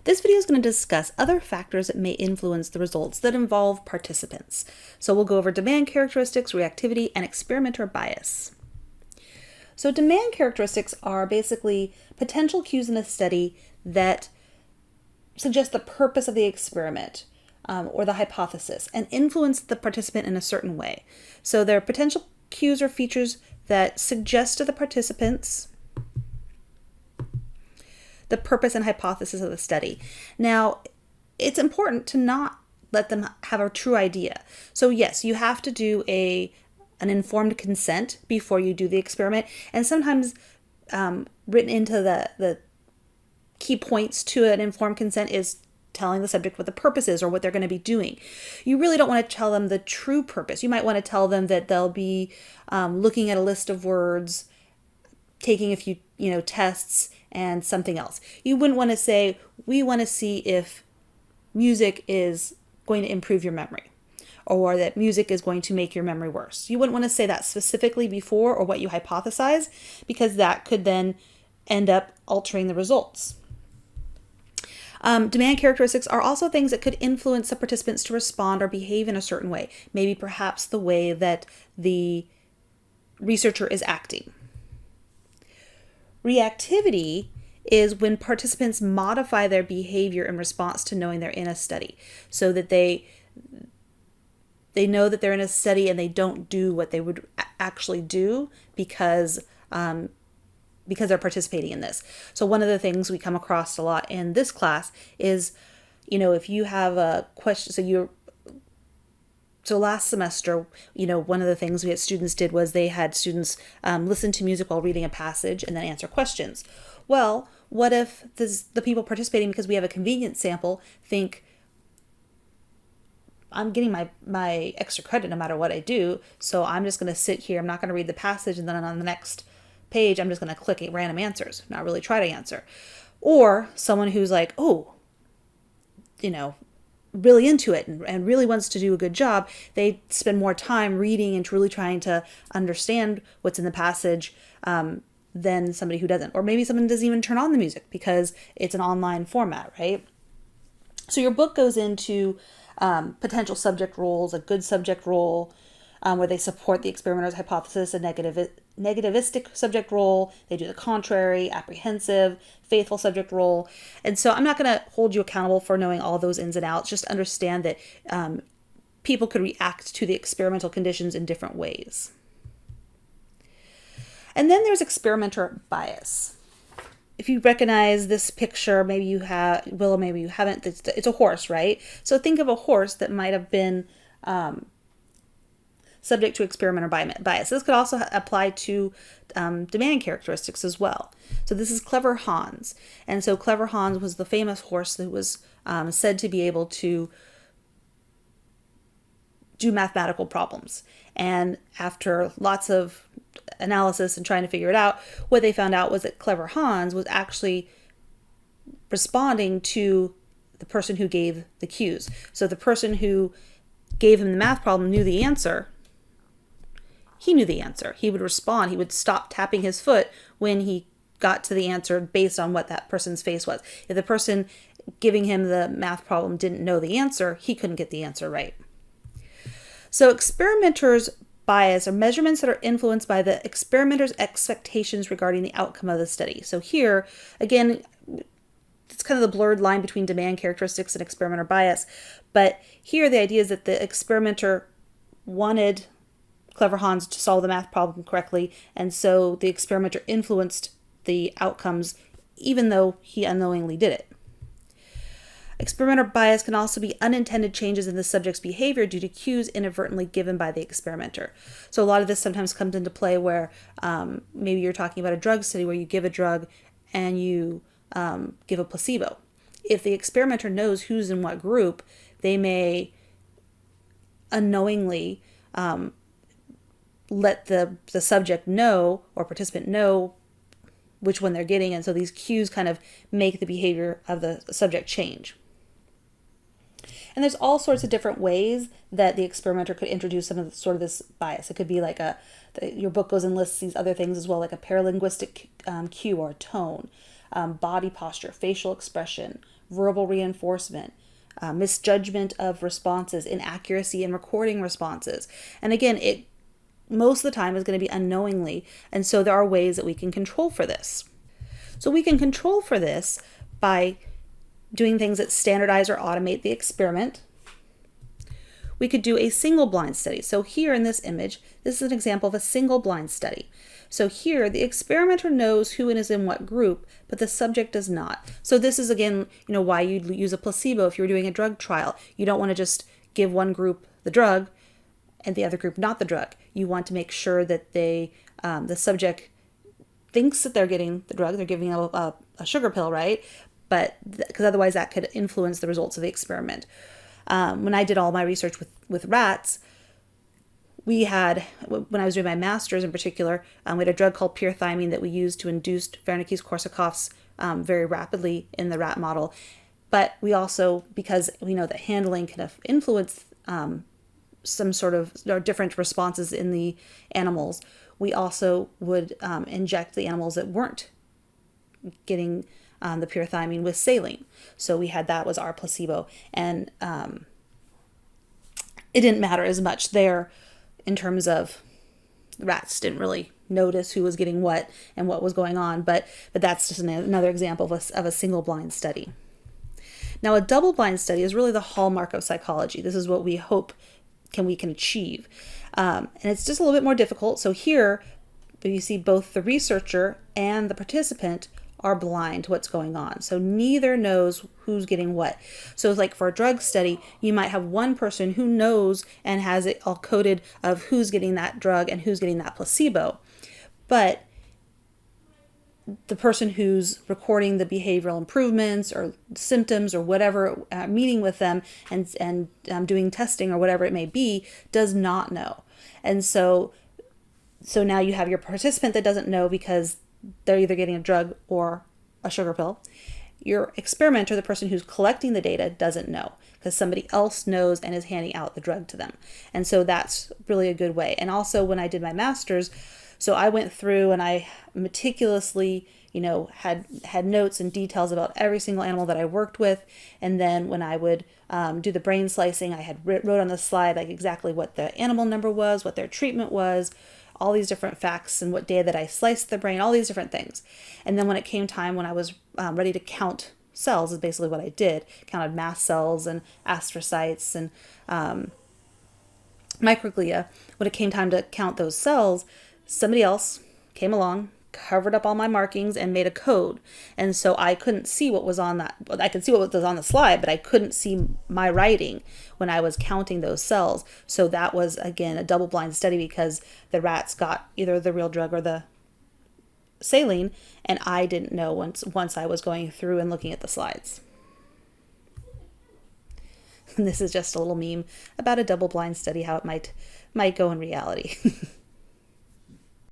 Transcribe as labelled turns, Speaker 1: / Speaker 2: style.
Speaker 1: This video is going to discuss other factors that may influence the results that involve participants. So we'll go over demand characteristics, reactivity, and experimenter bias. So demand characteristics are basically potential cues in a study that suggest the purpose of the experiment or the hypothesis and influence the participant in a certain way. So they're potential cues or features that suggest to the participants the purpose and hypothesis of the study. Now, it's important to not let them have a true idea. So yes, you have to do an informed consent before you do the experiment, and sometimes written into the key points to an informed consent is telling the subject what the purpose is or what they're going to be doing. You really don't want to tell them the true purpose. You might want to tell them that they'll be looking at a list of words, taking a few tests, and something else. You wouldn't want to say, we want to see if music is going to improve your memory, or that music is going to make your memory worse. You wouldn't want to say that specifically before or what you hypothesize, because that could then end up altering the results. Demand characteristics are also things that could influence the participants to respond or behave in a certain way, maybe perhaps the way that the researcher is acting. Reactivity is when participants modify their behavior in response to knowing they're in a study, so that they know that they're in a study and they don't do what they would actually do because they're participating in this. So one of the things we come across a lot in this class is, if you have a question, so last semester, one of the things we had students did was they had students listen to music while reading a passage and then answer questions. Well, what if the people participating, because we have a convenience sample, think, I'm getting my extra credit no matter what I do, so I'm just going to sit here, I'm not going to read the passage, and then on the next page, I'm just going to click random answers, not really try to answer. Or someone who's like, really into it and really wants to do a good job, they spend more time reading and truly trying to understand what's in the passage than somebody who doesn't. Or maybe someone doesn't even turn on the music because it's an online format, right? So your book goes into potential subject roles, a good subject role, where they support the experimenter's hypothesis, a negativistic subject role, they do the contrary, apprehensive, faithful subject role. And so I'm not going to hold you accountable for knowing all those ins and outs. Just understand that people could react to the experimental conditions in different ways. And then there's experimenter bias. If you recognize this picture, maybe you will, maybe you haven't. It's a horse, right? So think of a horse that might have been subject to experimenter bias. This could also apply to demand characteristics as well. So this is Clever Hans. And so Clever Hans was the famous horse that was said to be able to do mathematical problems. And after lots of analysis and trying to figure it out, what they found out was that Clever Hans was actually responding to the person who gave the cues. So the person who gave him the math problem knew the answer. He knew the answer. He would respond. He would stop tapping his foot when he got to the answer based on what that person's face was. If the person giving him the math problem didn't know the answer, he couldn't get the answer right. So experimenters' bias are measurements that are influenced by the experimenter's expectations regarding the outcome of the study. So here, again, it's kind of the blurred line between demand characteristics and experimenter bias. But here the idea is that the experimenter wanted Clever Hans to solve the math problem correctly, and so the experimenter influenced the outcomes even though he unknowingly did it. Experimenter bias can also be unintended changes in the subject's behavior due to cues inadvertently given by the experimenter. So a lot of this sometimes comes into play where maybe you're talking about a drug study where you give a drug and you give a placebo. If the experimenter knows who's in what group, they may unknowingly let the subject know or participant know which one they're getting, and so these cues kind of make the behavior of the subject change. And there's all sorts of different ways that the experimenter could introduce some of this bias. It could be like your book goes and lists these other things as well, like a paralinguistic cue or a tone, body posture, facial expression, verbal reinforcement, misjudgment of responses, inaccuracy in recording responses. And again, it most of the time is going to be unknowingly. And so there are ways that we can control for this. So we can control for this by doing things that standardize or automate the experiment. We could do a single blind study. So here in this image, this is an example of a single blind study. So here, the experimenter knows who is in what group, but the subject does not. So this is, again, why you'd use a placebo if you were doing a drug trial. You don't want to just give one group the drug and the other group not the drug. You want to make sure that the subject thinks that they're getting the drug, they're giving a sugar pill, right? But because otherwise that could influence the results of the experiment. When I did all my research with rats, we had, when I was doing my master's in particular, we had a drug called pyrethymine that we used to induce Wernicke's-Korsakoff's very rapidly in the rat model. But we also, because we know that handling can influence some sort of different responses in the animals, we also would inject the animals that weren't getting the pyrethymine with saline. So we had that was our placebo. And it didn't matter as much there in terms of the rats didn't really notice who was getting what and what was going on. But that's just another example of a single blind study. Now, a double blind study is really the hallmark of psychology. This is what we hope we can achieve. And it's just a little bit more difficult. So here, you see both the researcher and the participant are blind to what's going on. So neither knows who's getting what. So it's like for a drug study, you might have one person who knows and has it all coded of who's getting that drug and who's getting that placebo. But the person who's recording the behavioral improvements or symptoms or whatever, meeting with them and doing testing or whatever it may be, does not know. And so now you have your participant that doesn't know because they're either getting a drug or a sugar pill. Your experimenter, the person who's collecting the data, doesn't know because somebody else knows and is handing out the drug to them. And so that's really a good way. And also when I did my master's, so I went through and I meticulously, had notes and details about every single animal that I worked with. And then when I would do the brain slicing, I had wrote on the slide like exactly what the animal number was, what their treatment was, all these different facts and what day that I sliced the brain, all these different things. And then when it came time when I was ready to count cells is basically what I did. Counted mast cells and astrocytes and microglia. When it came time to count those cells, somebody else came along, covered up all my markings and made a code. And so I couldn't see what was on that. I could see what was on the slide, but I couldn't see my writing when I was counting those cells. So that was, again, a double blind study because the rats got either the real drug or the saline, and I didn't know once I was going through and looking at the slides. And this is just a little meme about a double blind study, how it might go in reality.